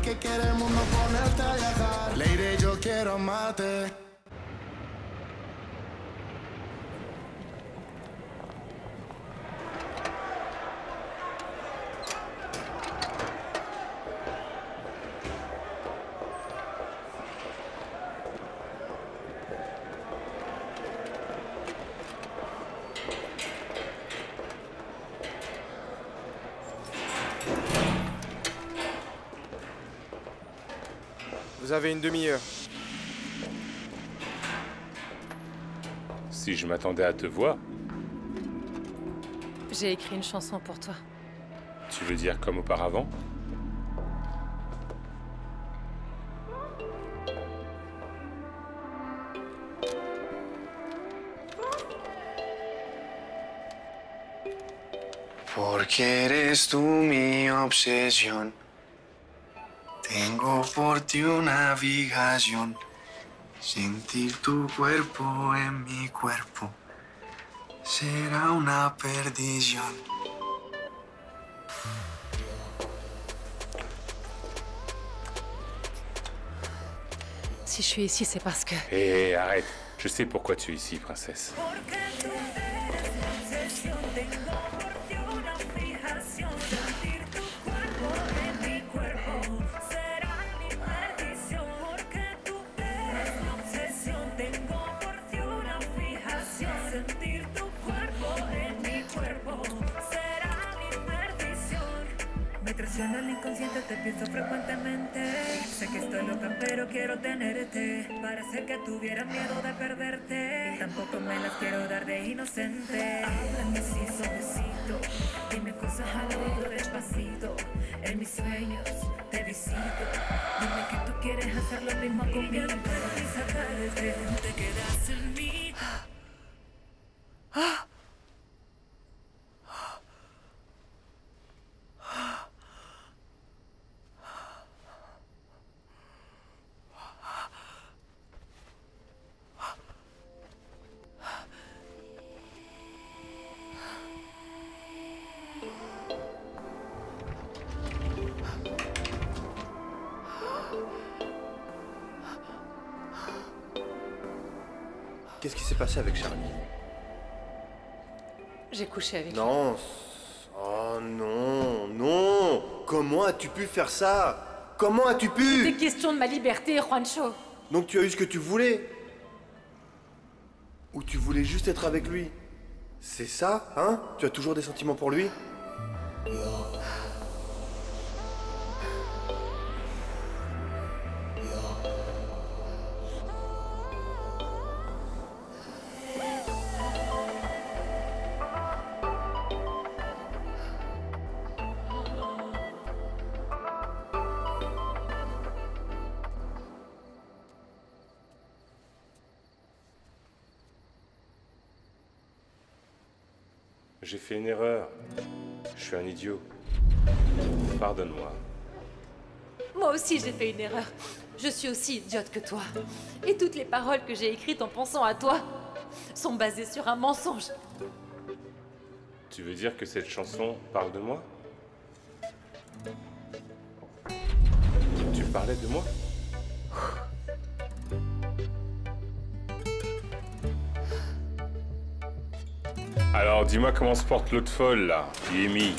que quiere el mundo ponerte a viajar. Lady, yo quiero mate. Vous avez une demi-heure. Si je m'attendais à te voir. J'ai écrit une chanson pour toi. Tu veux dire comme auparavant? Porque eres tú mi obsesión. Tengo por ti una navegación. Sentir tu cuerpo en mi cuerpo será una perdición. Si je suis ici, c'est parce que... Hé, arrête. Je sais pourquoi tu es ici, princesse. Traiciono el inconsciente, te pienso frecuentemente. Sé que estoy loca, pero quiero tenerte. Parece que tuviera miedo de perderte. Tampoco me las quiero dar de inocente. Háblame así suavecito. Dime cosas al oído despacito. En mis sueños te visito. Dime que tú quieres hacer lo mismo conmigo. Y sacarte, te quedas en mí. Qu'est-ce qui s'est passé avec Charlie? J'ai couché avec lui. Non. Oh non, non. Comment as-tu pu faire ça? Comment as-tu pu? C'est question de ma liberté, Juancho. Donc tu as eu ce que tu voulais? Ou tu voulais juste être avec lui? C'est ça, hein? Tu as toujours des sentiments pour lui? J'ai fait une erreur. Je suis un idiot. Pardonne-moi. Moi aussi, j'ai fait une erreur. Je suis aussi idiote que toi. Et toutes les paroles que j'ai écrites en pensant à toi sont basées sur un mensonge. Tu veux dire que cette chanson parle de moi? Tu parlais de moi? Alors, dis-moi comment se porte l'autre folle, là, Amy.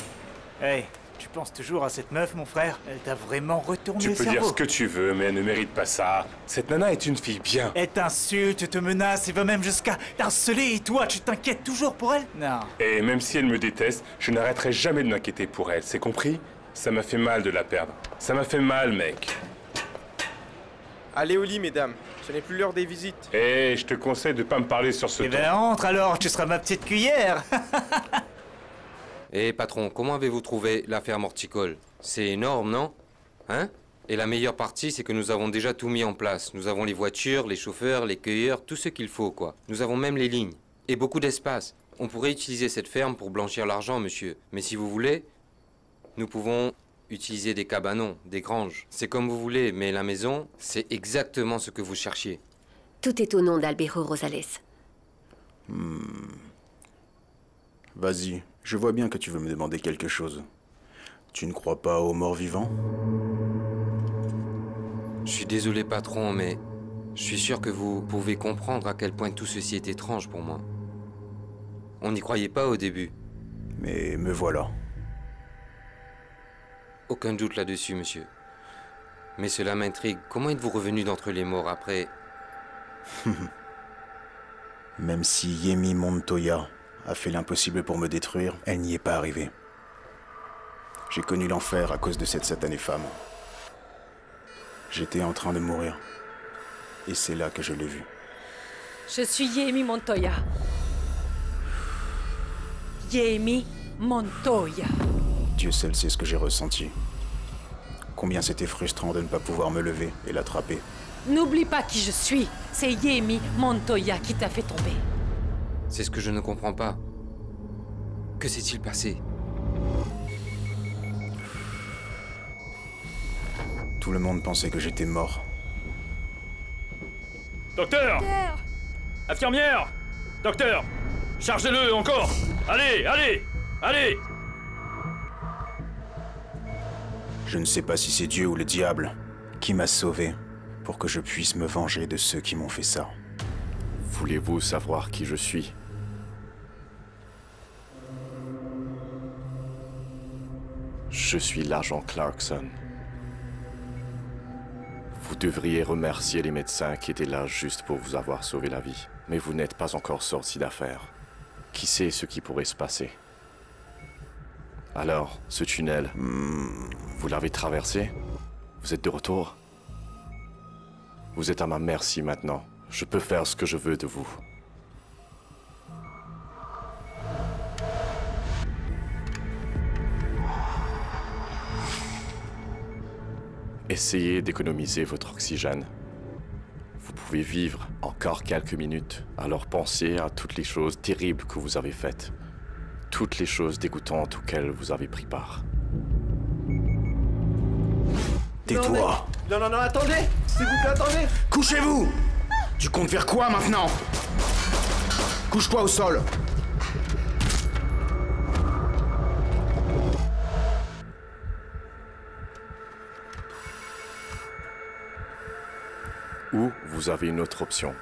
Hey, tu penses toujours à cette meuf, mon frère? Elle t'a vraiment retourné Tu le peux cerveau. dire ce que tu veux, mais elle ne mérite pas ça. Cette nana est une fille bien. Elle t'insulte, te menace et va même jusqu'à t'harceler. Et toi, tu t'inquiètes toujours pour elle? Non. Et même si elle me déteste, je n'arrêterai jamais de m'inquiéter pour elle, c'est compris? Ça m'a fait mal de la perdre. Ça m'a fait mal, mec. Allez au lit, mesdames. Ce n'est plus l'heure des visites. Et je te conseille de pas me parler sur ce Eh ton. ben entre alors, tu seras ma petite cuillère. Eh patron, comment avez-vous trouvé l'affaire Morticole? C'est énorme, non? Hein? Et la meilleure partie, c'est que nous avons déjà tout mis en place. Nous avons les voitures, les chauffeurs, les cueilleurs, tout ce qu'il faut, quoi. Nous avons même les lignes. Et beaucoup d'espace. On pourrait utiliser cette ferme pour blanchir l'argent, monsieur. Mais si vous voulez, nous pouvons utiliser des cabanons, des granges. C'est comme vous voulez, mais la maison, c'est exactement ce que vous cherchiez. Tout est au nom d'Albejo Rosales. Vas-y, je vois bien que tu veux me demander quelque chose. Tu ne crois pas aux morts vivants? Je suis désolé, patron, mais je suis sûr que vous pouvez comprendre à quel point tout ceci est étrange pour moi. On n'y croyait pas au début. Mais me voilà. Aucun doute là-dessus, monsieur. Mais cela m'intrigue. Comment êtes-vous revenu d'entre les morts après... Même si Yemi Montoya a fait l'impossible pour me détruire, elle n'y est pas arrivée. J'ai connu l'enfer à cause de cette satanée femme. J'étais en train de mourir. Et c'est là que je l'ai vue. Je suis Yemi Montoya. Yemi Montoya. Dieu seul sait ce que j'ai ressenti. Combien c'était frustrant de ne pas pouvoir me lever et l'attraper. N'oublie pas qui je suis. C'est Yemi Montoya qui t'a fait tomber. C'est ce que je ne comprends pas. Que s'est-il passé? Tout le monde pensait que j'étais mort. Docteur! Infirmière! Docteur! Chargez-le encore! Allez, allez! Allez! Je ne sais pas si c'est Dieu ou le diable qui m'a sauvé pour que je puisse me venger de ceux qui m'ont fait ça. Voulez-vous savoir qui je suis? Je suis l'agent Clarkson. Vous devriez remercier les médecins qui étaient là juste pour vous avoir sauvé la vie. Mais vous n'êtes pas encore sorti d'affaire. Qui sait ce qui pourrait se passer? Alors, ce tunnel, vous l'avez traversé? Vous êtes de retour? Vous êtes à ma merci maintenant. Je peux faire ce que je veux de vous. Essayez d'économiser votre oxygène. Vous pouvez vivre encore quelques minutes, alors pensez à toutes les choses terribles que vous avez faites. Toutes les choses dégoûtantes auxquelles vous avez pris part. Tais-toi! Non, attendez! S'il vous plaît, attendez! Couchez-vous! Tu comptes faire quoi maintenant? Couche-toi au sol! Ou vous avez une autre option.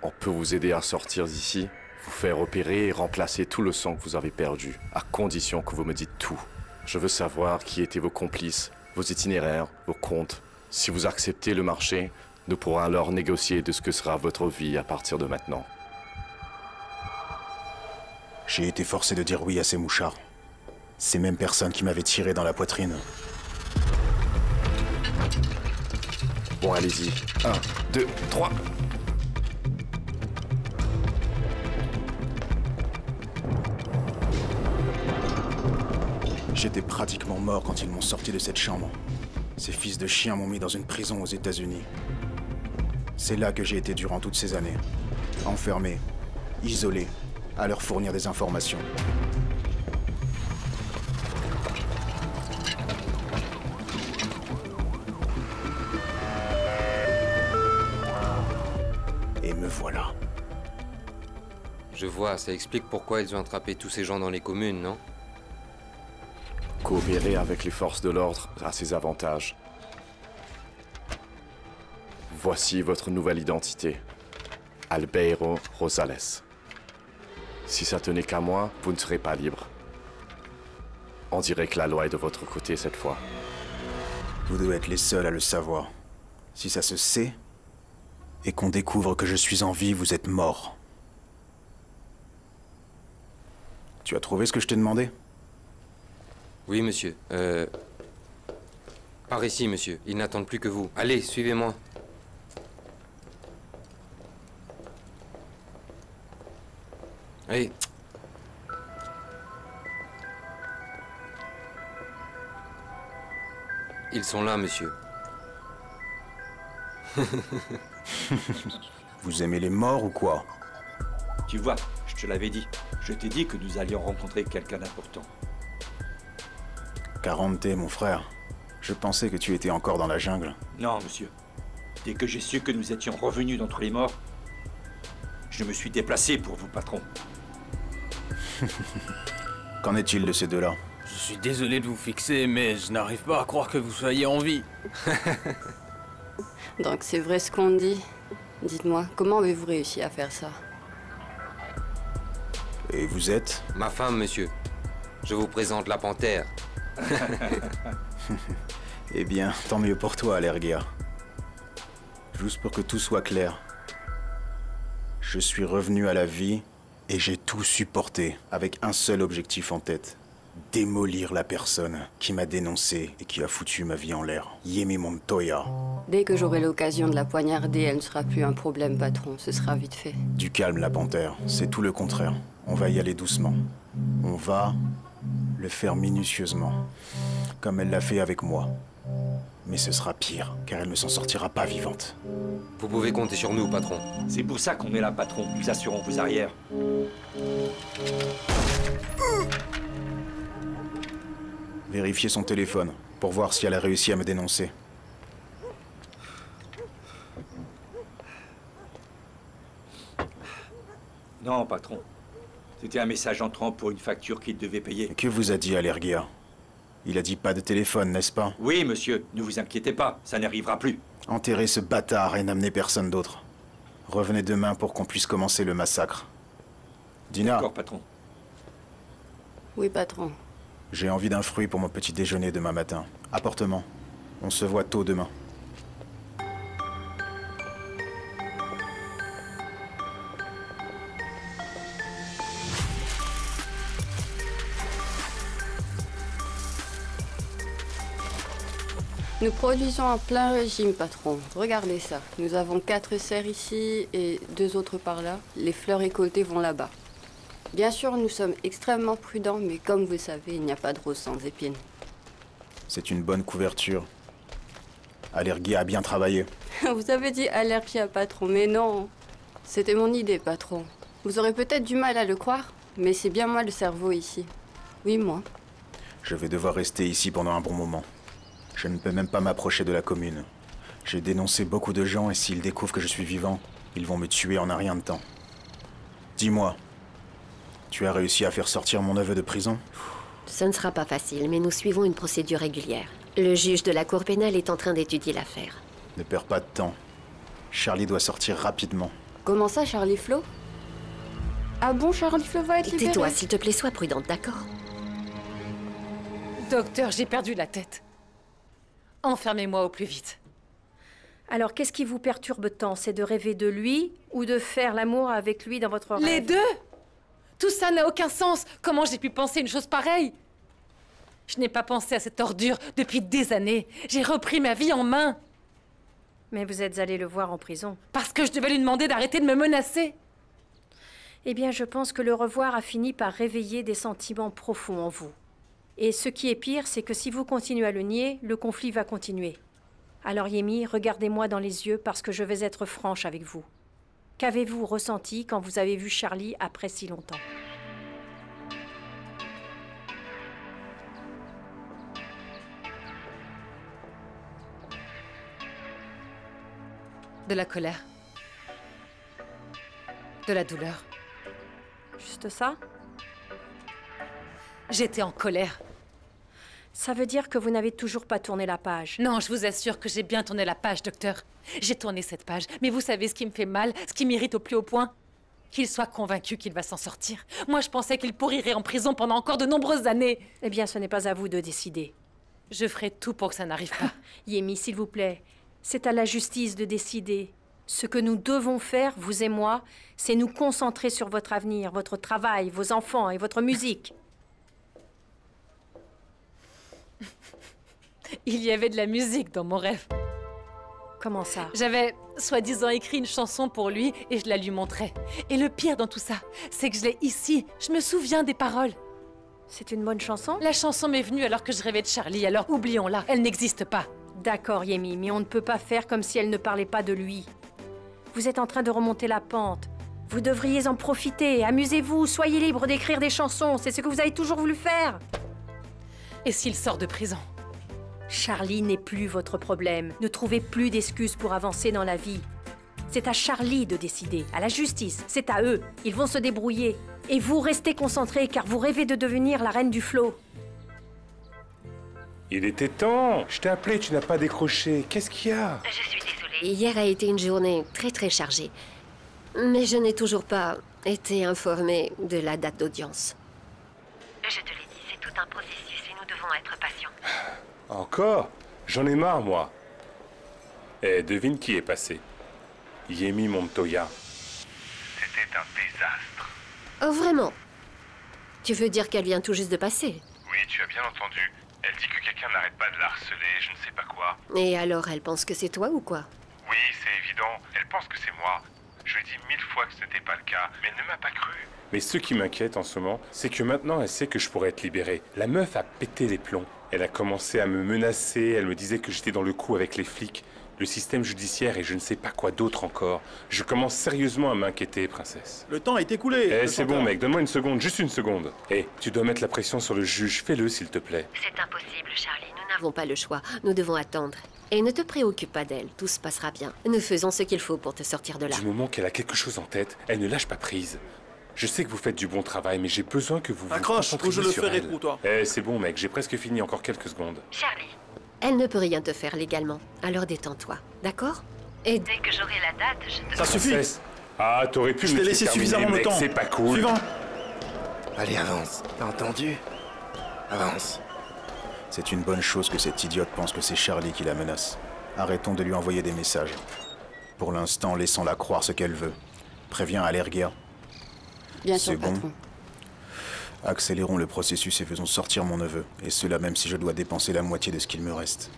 On peut vous aider à sortir d'ici, vous faire opérer et remplacer tout le sang que vous avez perdu, à condition que vous me dites tout. Je veux savoir qui étaient vos complices, vos itinéraires, vos comptes. Si vous acceptez le marché, nous pourrons alors négocier de ce que sera votre vie à partir de maintenant. J'ai été forcé de dire oui à ces mouchards. Ces mêmes personnes qui m'avaient tiré dans la poitrine. Bon, allez-y. 1, 2, 3. J'étais pratiquement mort quand ils m'ont sorti de cette chambre. Ces fils de chiens m'ont mis dans une prison aux États-Unis. C'est là que j'ai été durant toutes ces années. Enfermé, isolé, à leur fournir des informations. Et me voilà. Je vois, ça explique pourquoi ils ont attrapé tous ces gens dans les communes, non? Coopérer avec les forces de l'ordre a ses avantages. Voici votre nouvelle identité. Albeiro Rosales. Si ça tenait qu'à moi, vous ne serez pas libre. On dirait que la loi est de votre côté cette fois. Vous devez être les seuls à le savoir. Si ça se sait, et qu'on découvre que je suis en vie, vous êtes morts. Tu as trouvé ce que je t'ai demandé? Oui, monsieur. Par ici, monsieur. Ils n'attendent plus que vous. Allez, suivez-moi. Allez. Ils sont là, monsieur. Vous aimez les morts ou quoi? Tu vois, je te l'avais dit. Je t'ai dit que nous allions rencontrer quelqu'un d'important. Carante, mon frère. Je pensais que tu étais encore dans la jungle. Non, monsieur. Dès que j'ai su que nous étions revenus d'entre les morts, je me suis déplacé pour vous, patron. Qu'en est-il de ces deux-là? Je suis désolé de vous fixer, mais je n'arrive pas à croire que vous soyez en vie. Donc c'est vrai ce qu'on dit. Dites-moi, comment avez-vous réussi à faire ça? Et vous êtes? Ma femme, monsieur. Je vous présente la panthère. Eh bien, tant mieux pour toi, Allergia. Juste pour que tout soit clair. Je suis revenu à la vie et j'ai tout supporté avec un seul objectif en tête. Démolir la personne qui m'a dénoncé et qui a foutu ma vie en l'air. Yemi Montoya. Dès que j'aurai l'occasion de la poignarder, elle ne sera plus un problème, patron. Ce sera vite fait. Du calme, la panthère. C'est tout le contraire. On va y aller doucement. On va le faire minutieusement. Comme elle l'a fait avec moi. Mais ce sera pire, car elle ne s'en sortira pas vivante. Vous pouvez compter sur nous, patron. C'est pour ça qu'on est là, patron. Nous assurons vos arrières. Vérifiez son téléphone, pour voir si elle a réussi à me dénoncer. Non, patron. C'était un message entrant pour une facture qu'il devait payer. Que vous a dit Allergia? Il a dit pas de téléphone, n'est-ce pas? Oui, monsieur. Ne vous inquiétez pas. Ça n'arrivera plus. Enterrez ce bâtard et n'amenez personne d'autre. Revenez demain pour qu'on puisse commencer le massacre. Dina. D'accord, patron. Oui, patron. J'ai envie d'un fruit pour mon petit déjeuner demain matin. Apportement. On se voit tôt demain. Nous produisons en plein régime, patron. Regardez ça. Nous avons 4 serres ici et 2 autres par là. Les fleurs récoltées vont là-bas. Bien sûr, nous sommes extrêmement prudents, mais comme vous le savez, il n'y a pas de rose sans épines. C'est une bonne couverture. Allergia a bien travaillé. Vous avez dit allergie à patron, mais non. C'était mon idée, patron. Vous aurez peut-être du mal à le croire, mais c'est bien moi le cerveau ici. Oui, moi. Je vais devoir rester ici pendant un bon moment. Je ne peux même pas m'approcher de la commune. J'ai dénoncé beaucoup de gens et s'ils découvrent que je suis vivant, ils vont me tuer en un rien de temps. Dis-moi, tu as réussi à faire sortir mon neveu de prison? Ce ne sera pas facile, mais nous suivons une procédure régulière. Le juge de la cour pénale est en train d'étudier l'affaire. Ne perds pas de temps. Charlie doit sortir rapidement. Comment ça, Charlie Flo? Ah bon, Charlie Flo va être libéré? Tais-toi, s'il te plaît, sois prudente, d'accord? Docteur, j'ai perdu la tête. Enfermez-moi au plus vite. Alors, qu'est-ce qui vous perturbe tant? C'est de rêver de lui ou de faire l'amour avec lui dans votre rêve? Les deux! Tout ça n'a aucun sens. Comment j'ai pu penser une chose pareille? Je n'ai pas pensé à cette ordure depuis des années. J'ai repris ma vie en main. Mais vous êtes allé le voir en prison. Parce que je devais lui demander d'arrêter de me menacer. Eh bien, je pense que le revoir a fini par réveiller des sentiments profonds en vous. Et ce qui est pire, c'est que si vous continuez à le nier, le conflit va continuer. Alors Yemi, regardez-moi dans les yeux parce que je vais être franche avec vous. Qu'avez-vous ressenti quand vous avez vu Charlie après si longtemps? De la colère. De la douleur. Juste ça? J'étais en colère. Ça veut dire que vous n'avez toujours pas tourné la page. Non, je vous assure que j'ai bien tourné la page, docteur. J'ai tourné cette page, mais vous savez ce qui me fait mal, ce qui m'irrite au plus haut point? Qu'il soit convaincu qu'il va s'en sortir. Moi, je pensais qu'il pourrirait en prison pendant encore de nombreuses années. Eh bien, ce n'est pas à vous de décider. Je ferai tout pour que ça n'arrive pas. Yemi, s'il vous plaît, c'est à la justice de décider. Ce que nous devons faire, vous et moi, c'est nous concentrer sur votre avenir, votre travail, vos enfants et votre musique. Il y avait de la musique dans mon rêve. Comment ça? J'avais, soi-disant, écrit une chanson pour lui et je la lui montrais. Et le pire dans tout ça, c'est que je l'ai ici. Je me souviens des paroles. C'est une bonne chanson? La chanson m'est venue alors que je rêvais de Charlie, alors oublions-la, elle n'existe pas. D'accord, Yemi, mais on ne peut pas faire comme si elle ne parlait pas de lui. Vous êtes en train de remonter la pente. Vous devriez en profiter. Amusez-vous, soyez libre d'écrire des chansons. C'est ce que vous avez toujours voulu faire. Et s'il sort de prison? Charlie n'est plus votre problème. Ne trouvez plus d'excuses pour avancer dans la vie. C'est à Charlie de décider, à la justice. C'est à eux. Ils vont se débrouiller. Et vous restez concentrés car vous rêvez de devenir la reine du flot. Il était temps. Je t'ai appelé, tu n'as pas décroché. Qu'est-ce qu'il y a? Je suis désolée. Hier a été une journée très chargée. Mais je n'ai toujours pas été informée de la date d'audience. Je te l'ai dit, c'est tout un processus et nous devons être patients. Encore? J'en ai marre, moi. Eh, devine qui est passé. Yemi Montoya. C'était un désastre. Oh, vraiment? Tu veux dire qu'elle vient tout juste de passer? Oui, tu as bien entendu. Elle dit que quelqu'un n'arrête pas de la harceler, je ne sais pas quoi. Et alors, elle pense que c'est toi ou quoi? Oui, c'est évident. Elle pense que c'est moi. Je lui ai dit 1000 fois que ce n'était pas le cas, mais elle ne m'a pas cru. Mais ce qui m'inquiète en ce moment, c'est que maintenant elle sait que je pourrais être libéré. La meuf a pété les plombs. Elle a commencé à me menacer, elle me disait que j'étais dans le coup avec les flics, le système judiciaire et je ne sais pas quoi d'autre encore. Je commence sérieusement à m'inquiéter, princesse. Le temps est écoulé. Eh, c'est bon, mec, donne-moi une seconde, juste une seconde. Eh, tu dois mettre la pression sur le juge, fais-le s'il te plaît. C'est impossible, Charlie. Nous n'avons pas le choix. Nous devons attendre. Et ne te préoccupe pas d'elle, tout se passera bien. Nous faisons ce qu'il faut pour te sortir de là. Du moment qu'elle a quelque chose en tête, elle ne lâche pas prise. Je sais que vous faites du bon travail, mais j'ai besoin que vous Accroche, vous ou je le sur ferai elle. pour toi. Eh, c'est bon, mec, j'ai presque fini, encore quelques secondes. Charlie. Elle ne peut rien te faire légalement. Alors détends-toi, d'accord? Et dès que j'aurai la date, je te... Ça suffit. Ah, t'aurais pu Je me t'ai laisser laissé suffisamment de temps. C'est pas cool. Suivant. Allez, avance. T'as entendu? Avance. C'est une bonne chose que cette idiote pense que c'est Charlie qui la menace. Arrêtons de lui envoyer des messages. Pour l'instant, laissons-la croire ce qu'elle veut. Préviens Allergia. Bien sûr, C'est bon. patron. Accélérons le processus et faisons sortir mon neveu. Et cela même si je dois dépenser la moitié de ce qu'il me reste.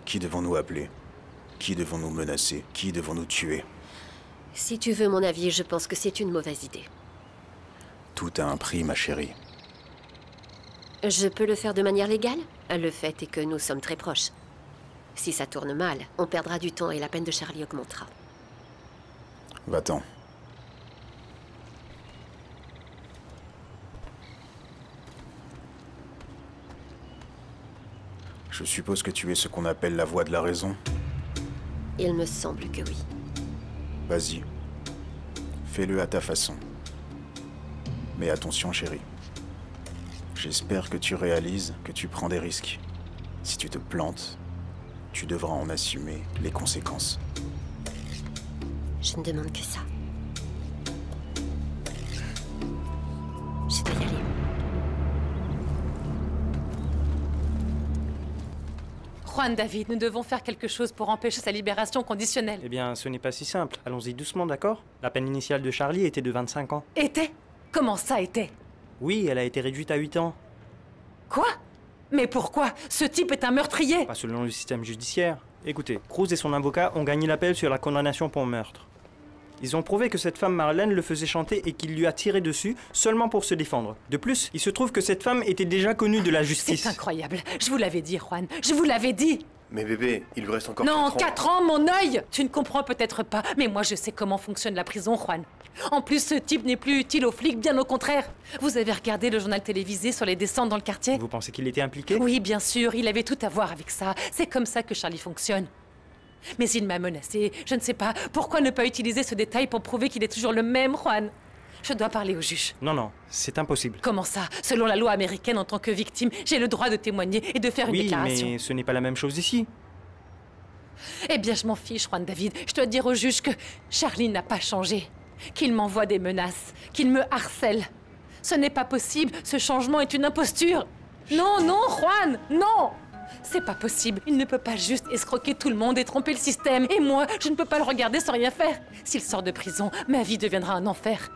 Qui devons-nous appeler? Qui devons-nous menacer? Qui devons-nous tuer? Si tu veux mon avis, je pense que c'est une mauvaise idée. Tout a un prix, ma chérie. Je peux le faire de manière légale? Le fait est que nous sommes très proches. Si ça tourne mal, on perdra du temps et la peine de Charlie augmentera. Va-t'en. Je suppose que tu es ce qu'on appelle la voix de la raison. Il me semble que oui. Vas-y. Fais-le à ta façon. Mais attention, chérie. J'espère que tu réalises que tu prends des risques. Si tu te plantes, tu devras en assumer les conséquences. Je ne demande que ça. Je dois y aller. Juan David, nous devons faire quelque chose pour empêcher sa libération conditionnelle. Eh bien, ce n'est pas si simple. Allons-y doucement, d'accord? La peine initiale de Charlie était de 25 ans. Était? Comment ça était? Oui, elle a été réduite à 8 ans. Quoi? Mais pourquoi? Ce type est un meurtrier! Pas selon le système judiciaire. Écoutez, Cruz et son avocat ont gagné l'appel sur la condamnation pour meurtre. Ils ont prouvé que cette femme Marlène le faisait chanter et qu'il lui a tiré dessus seulement pour se défendre. De plus, il se trouve que cette femme était déjà connue de la justice. C'est incroyable. Je vous l'avais dit, Juan. Je vous l'avais dit. Mais bébé, il lui reste encore Non, 4 ans. 4 ans, mon œil! Tu ne comprends peut-être pas, mais moi je sais comment fonctionne la prison, Juan. En plus, ce type n'est plus utile aux flics, bien au contraire. Vous avez regardé le journal télévisé sur les descentes dans le quartier? Vous pensez qu'il était impliqué? Oui, bien sûr, il avait tout à voir avec ça. C'est comme ça que Charlie fonctionne. Mais il m'a menacé. Je ne sais pas. Pourquoi ne pas utiliser ce détail pour prouver qu'il est toujours le même, Juan? Je dois parler au juge. Non, non, c'est impossible. Comment ça? Selon la loi américaine, en tant que victime, j'ai le droit de témoigner et de faire une déclaration. Oui, mais ce n'est pas la même chose ici. Eh bien, je m'en fiche, Juan David. Je dois dire au juge que Charlie n'a pas changé. Qu'il m'envoie des menaces. Qu'il me harcèle. Ce n'est pas possible. Ce changement est une imposture. Non, non, Juan, non! C'est pas possible. Il ne peut pas juste escroquer tout le monde et tromper le système. Et moi, je ne peux pas le regarder sans rien faire. S'il sort de prison, ma vie deviendra un enfer.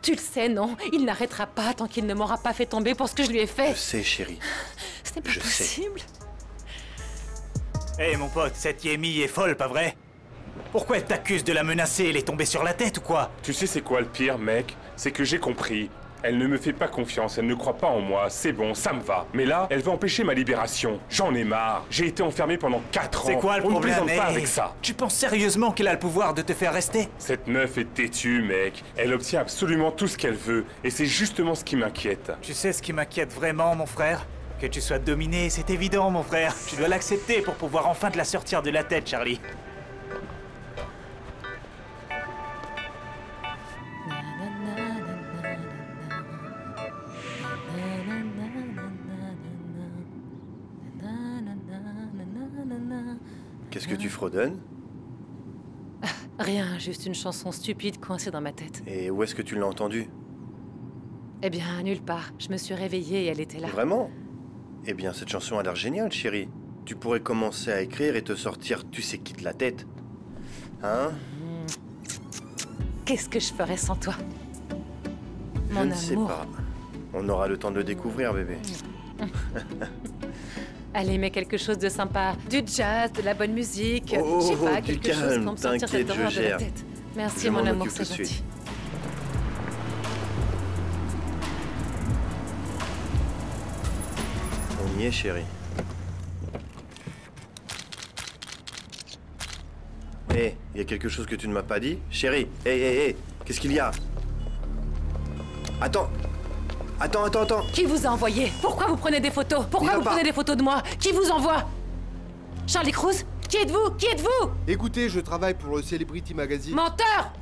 Tu le sais, non? Il n'arrêtera pas tant qu'il ne m'aura pas fait tomber pour ce que je lui ai fait. Je sais, chérie. Ce n'est pas possible. Hé, mon pote, cette Yemi est folle, pas vrai? Pourquoi elle t'accuse de la menacer? Elle est tombée sur la tête ou quoi? Tu sais c'est quoi le pire, mec? C'est que j'ai compris. Elle ne me fait pas confiance, elle ne croit pas en moi, c'est bon, ça me va. Mais là, elle veut empêcher ma libération. J'en ai marre. J'ai été enfermé pendant 4 ans. C'est quoi le On ne problème? plaisante pas avec ça. Tu penses sérieusement qu'elle a le pouvoir de te faire rester? Cette meuf est têtue, mec. Elle obtient absolument tout ce qu'elle veut. Et c'est justement ce qui m'inquiète. Tu sais ce qui m'inquiète vraiment, mon frère? Que tu sois dominé, c'est évident, mon frère. Tu dois l'accepter pour pouvoir enfin te la sortir de la tête, Charlie. Qu'est-ce que tu fredonnes? Rien, juste une chanson stupide coincée dans ma tête. Et où est-ce que tu l'as entendue? Eh bien, nulle part. Je me suis réveillée et elle était là. Vraiment? Eh bien, cette chanson a l'air géniale, chérie. Tu pourrais commencer à écrire et te sortir tu sais qui de la tête. Hein? Qu'est-ce que je ferais sans toi? Mon Je ne sais amour. pas. On aura le temps de le découvrir, bébé. Allez, mets quelque chose de sympa. Du jazz, de la bonne musique. Oh, je sais pas, du quelque chose calme, pour me sortir t'inquiète, cette horreur je de la gère. tête. Merci, Je mon m'en amour, occupe c'est tout de gentil. suite. On y est, chérie. Hé, il y a quelque chose que tu ne m'as pas dit? Chérie, hé, qu'est-ce qu'il y a? Attends. Attends. Qui vous a envoyé? Pourquoi vous prenez des photos? Pourquoi vous prenez des photos de moi? Qui vous envoie? Charlie Cruz? Qui êtes-vous? Qui êtes-vous? Écoutez, je travaille pour le Celebrity Magazine. Menteur!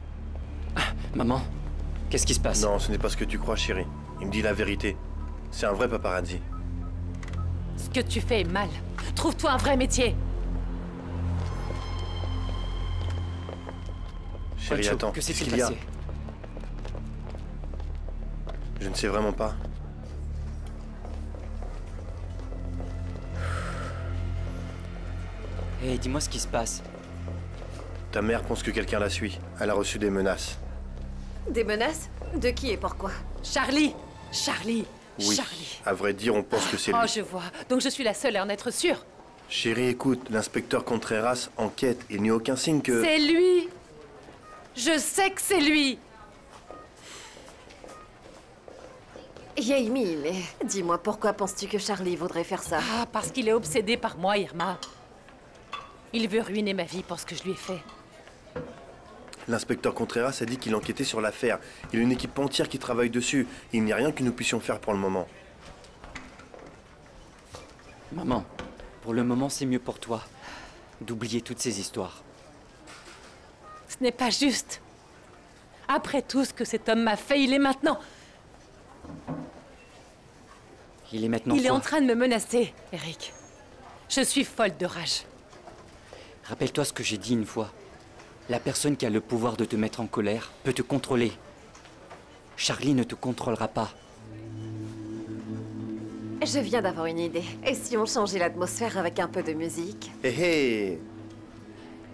Maman, qu'est-ce qui se passe? Non, ce n'est pas ce que tu crois, chérie. Il me dit la vérité. C'est un vrai paparazzi. Ce que tu fais est mal. Trouve-toi un vrai métier. Chérie, Rancho, attends, que qu'est-ce s'est-il qu'il y a? passé? Je ne sais vraiment pas. Hé, dis-moi ce qui se passe. Ta mère pense que quelqu'un la suit. Elle a reçu des menaces. Des menaces? De qui et pourquoi? Charlie! Oui. À vrai dire, on pense que c'est lui. Oh, je vois. Donc je suis la seule à en être sûre. Chérie, écoute, l'inspecteur Contreras enquête. Il n'y a aucun signe que... C'est lui! Je sais que c'est lui! Yaimi, mais dis-moi, pourquoi penses-tu que Charlie voudrait faire ça? Ah, parce qu'il est obsédé par moi, Irma. Il veut ruiner ma vie pour ce que je lui ai fait. L'inspecteur Contreras a dit qu'il enquêtait sur l'affaire. Il y a une équipe entière qui travaille dessus. Il n'y a rien que nous puissions faire pour le moment. Maman, pour le moment, c'est mieux pour toi d'oublier toutes ces histoires. Ce n'est pas juste. Après tout ce que cet homme m'a fait, il est maintenant... Il est maintenant Il est quoi? en train de me menacer, Eric. Je suis folle de rage. Rappelle-toi ce que j'ai dit une fois. La personne qui a le pouvoir de te mettre en colère peut te contrôler. Charlie ne te contrôlera pas. Je viens d'avoir une idée. Et si on changeait l'atmosphère avec un peu de musique? Hé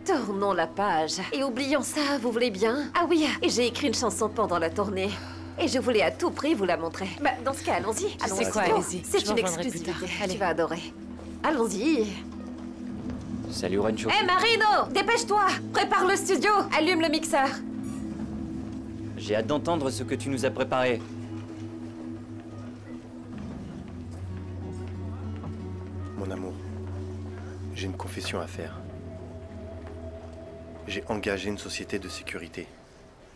Tournons la page. Et oublions ça, vous voulez bien? Ah oui, et j'ai écrit une chanson pendant la tournée. Et je voulais à tout prix vous la montrer. Bah, dans ce cas, allons-y. C'est quoi, allez-y. C'est Je une vous rejoindrai plus exclusivité. tard. Allez. Tu vas adorer. Allons-y. Salut Rancho. Hé, Marino! Dépêche-toi! Prépare le studio! Allume le mixeur! J'ai hâte d'entendre ce que tu nous as préparé. Mon amour, j'ai une confession à faire. J'ai engagé une société de sécurité.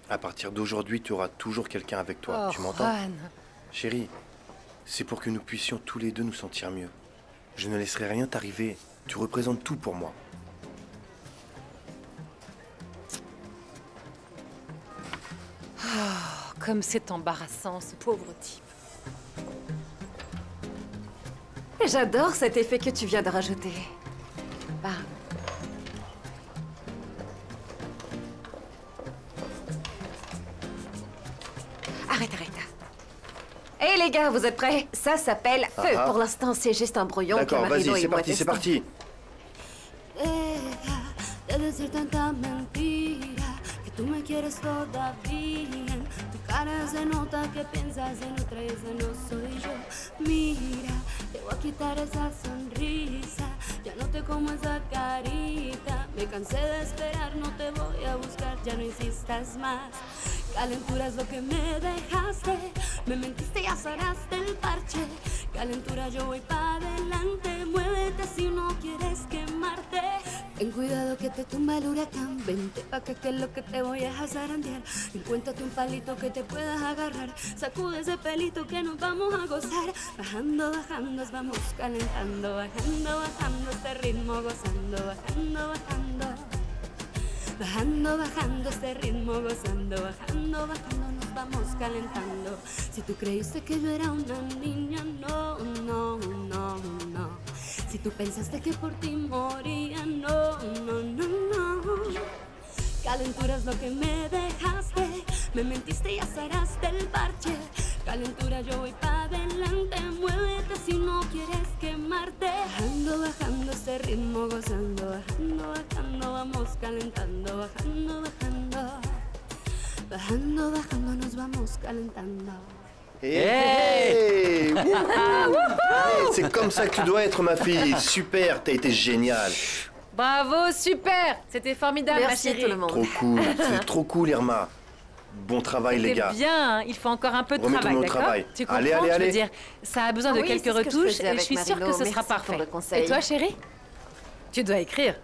À partir d'aujourd'hui, tu auras toujours quelqu'un avec toi. Oh, tu m'entends? Juan. Chérie, c'est pour que nous puissions tous les deux nous sentir mieux. Je ne laisserai rien t'arriver. Tu représentes tout pour moi. Oh, comme c'est embarrassant, ce pauvre type. J'adore cet effet que tu viens de rajouter. Bah. Arrête. Hé les gars, vous êtes prêts? Ça s'appelle Feu. Ah ah. Pour l'instant, c'est juste un brouillon que D'accord, Marino vas-y, et c'est moi parti, c'est testons. parti. De decir tanta mentira que tú me quieres todavía. Tu cara se nota que piensas en otra y esa no soy yo. Mira, te voy a quitar esa sonrisa. Ya no te como esa carita. Me cansé de esperar, no te voy a buscar. Ya no insistas más. Calentura es lo que me dejaste. Me mentiste y azaraste el parche. Calentura, yo voy para adelante. Muévete si no quieres quemarte. Ten cuidado que te tumba el huracán. Vente pa' acá que lo que te voy a zarandear. Encuéntrate un palito que te puedas agarrar. Sacude ese pelito que nos vamos a gozar. Bajando, nos vamos calentando. Bajando este ritmo, gozando. Bajando. Bajando este ritmo, gozando. Bajando, nos vamos calentando. Si tú creíste que yo era una niña, no. Si tú pensaste que por ti moría, no. Calentura es lo que me dejaste. Me mentiste y ya serás del parche. Calentura, yo voy pa' adelante. Muévete si no quieres quemarte. Bajando, bajando este ritmo, gozando. Bajando, bajando, vamos calentando. Bajando, bajando. Bajando, bajando, nos vamos calentando. Hey! C'est comme ça que tu dois être, ma fille. Super, t'as été géniale. Bravo, super. C'était formidable, Merci ma chérie. tout le monde. Trop cool, c'est trop cool, Irma. Bon travail, les gars. C'est bien, hein. Il faut encore un peu de travail, Remettons-nous au d'accord? travail. Tu comprends, Allez, allez, je veux allez. dire, ça a besoin de Oui, quelques c'est ce que je retouches faisais et je avec suis sûre Marino. que ce sera Merci pour parfait. le conseil. Et toi, chérie? Tu dois écrire.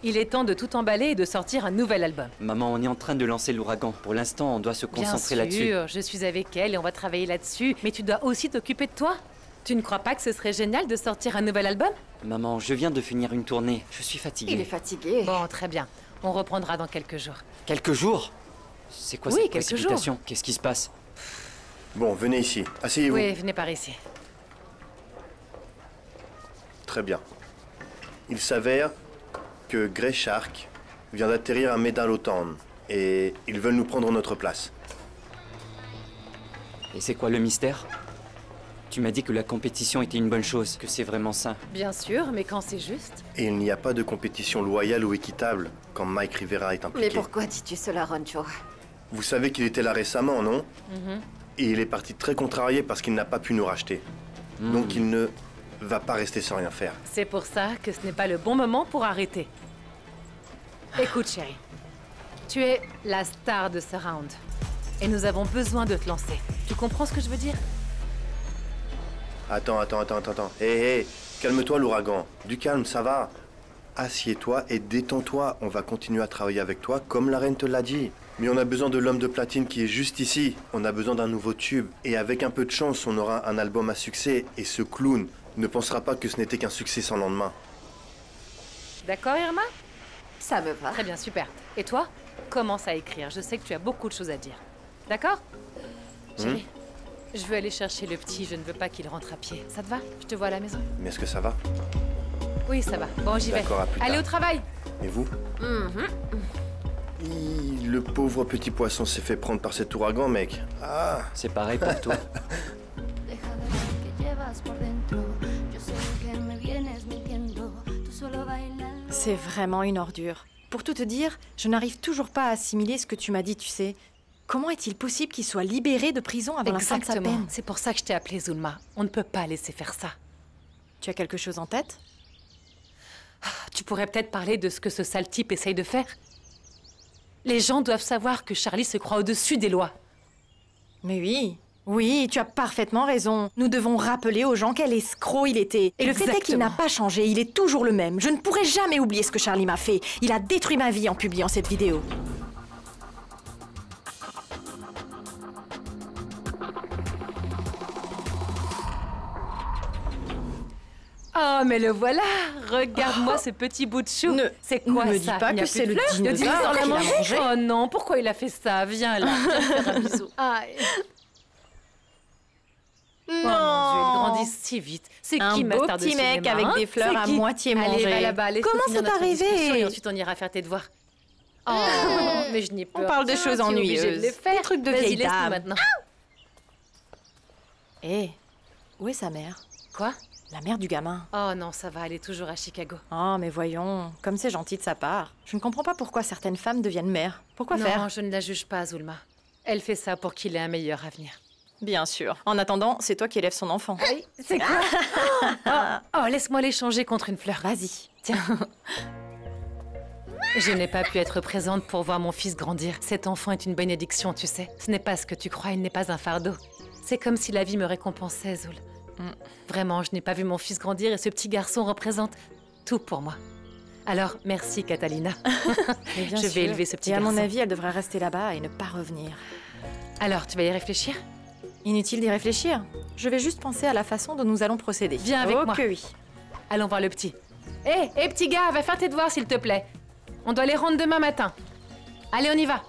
Il est temps de tout emballer et de sortir un nouvel album. Maman, on est en train de lancer l'ouragan. Pour l'instant, on doit se concentrer là-dessus. Bien sûr, je suis avec elle et on va travailler là-dessus. Mais tu dois aussi t'occuper de toi. Tu ne crois pas que ce serait génial de sortir un nouvel album? Maman, je viens de finir une tournée. Je suis fatigué. Il est fatigué. Bon, très bien. On reprendra dans quelques jours. Quelques jours? C'est quoi Oui, cette quelques précipitation? jours. Qu'est-ce qui se passe? Bon, venez ici. Asseyez-vous. Oui, venez par ici. Très bien. Il s'avère que Grey Shark vient d'atterrir à Medallotown et ils veulent nous prendre notre place. Et c'est quoi le mystère? Tu m'as dit que la compétition était une bonne chose, que c'est vraiment sain. Bien sûr, mais quand c'est juste. Et il n'y a pas de compétition loyale ou équitable quand Mike Rivera est impliqué. Mais pourquoi dis-tu cela, Roncho? Vous savez qu'il était là récemment, non? Mhm. Et il est parti très contrarié parce qu'il n'a pas pu nous racheter. Donc il ne va pas rester sans rien faire. C'est pour ça que ce n'est pas le bon moment pour arrêter. Écoute, chérie. Tu es la star de ce round. Et nous avons besoin de te lancer. Tu comprends ce que je veux dire? Attends. Hé, calme-toi, l'ouragan. Du calme, ça va. Assieds-toi et détends-toi. On va continuer à travailler avec toi comme la reine te l'a dit. Mais on a besoin de l'homme de platine qui est juste ici. On a besoin d'un nouveau tube. Et avec un peu de chance, on aura un album à succès. Et ce clown ne pensera pas que ce n'était qu'un succès sans lendemain. D'accord, Irma? Ça me va. Très bien, super. Et toi? Commence à écrire. Je sais que tu as beaucoup de choses à dire. D'accord? Chérie, je veux aller chercher le petit. Je ne veux pas qu'il rentre à pied. Ça te va? Je te vois à la maison. Mais est-ce que ça va? Oui, ça va. Bon, j'y vais. D'accord, à plus tard. Allez au travail. Et vous? Le pauvre petit poisson s'est fait prendre par cet ouragan, mec. Ah. C'est pareil pour toi. Deja de ver que llevas por dentro. Yo sé que me vienes mintiendo. Tú solo bailas. C'est vraiment une ordure. Pour tout te dire, je n'arrive toujours pas à assimiler ce que tu m'as dit, tu sais. Comment est-il possible qu'il soit libéré de prison avant la fin de sa Exactement. peine? C'est pour ça que je t'ai appelé Zulma. On ne peut pas laisser faire ça. Tu as quelque chose en tête? Tu pourrais peut-être parler de ce que ce sale type essaye de faire. Les gens doivent savoir que Charlie se croit au-dessus des lois. Mais oui. Oui, tu as parfaitement raison. Nous devons rappeler aux gens quel escroc il était. Et le fait est qu'il n'a pas changé, il est toujours le même. Je ne pourrai jamais oublier ce que Charlie m'a fait. Il a détruit ma vie en publiant cette vidéo. Oh, mais le voilà! Regarde-moi ce petit bout de chou! C'est quoi ne me ça? dis pas Il n'y a que plus c'est de le fleurs? dinosaure Le qui l'a mangé. Oh non, pourquoi il a fait ça? Viens là, viens faire un bisou. Aïe. Oh mon Dieu, il grandit si vite. C'est Un qui ma beau star de petit mec cinéma, avec hein? des fleurs C'est à qui? moitié Allez, mangées. va là-bas, laisse-nous Comment finir c'est notre arrivé? discussion et ensuite on ira faire tes devoirs. Oh, mais je n'ai peur. On parle de choses Tu es obligée ennuyeuses. de les faire. Des trucs de Vas-y, vieille laisse-nous dame. maintenant. Hé, où est sa mère? Quoi? La mère du gamin. Oh non, ça va, elle est toujours à Chicago. Oh, mais voyons, comme c'est gentil de sa part. Je ne comprends pas pourquoi certaines femmes deviennent mères. Pourquoi non, faire? je ne la juge pas, Zulma. Elle fait ça pour qu'il ait un meilleur avenir. Bien sûr. En attendant, c'est toi qui élèves son enfant. Oui, c'est quoi? Oh, laisse-moi l'échanger contre une fleur. Vas-y. Tiens. Je n'ai pas pu être présente pour voir mon fils grandir. Cet enfant est une bénédiction, tu sais. Ce n'est pas ce que tu crois, il n'est pas un fardeau. C'est comme si la vie me récompensait, Zul. Vraiment, je n'ai pas vu mon fils grandir et ce petit garçon représente tout pour moi. Alors, merci, Catalina. Mais bien je vais sûr. élever ce petit Et à garçon. mon avis, elle devrait rester là-bas et ne pas revenir. Alors, tu vas y réfléchir? Inutile d'y réfléchir. Je vais juste penser à la façon dont nous allons procéder. Viens avec moi. Que oui. Allons voir le petit. Hé, petit gars, va faire tes devoirs, s'il te plaît. On doit les rendre demain matin. Allez, on y va.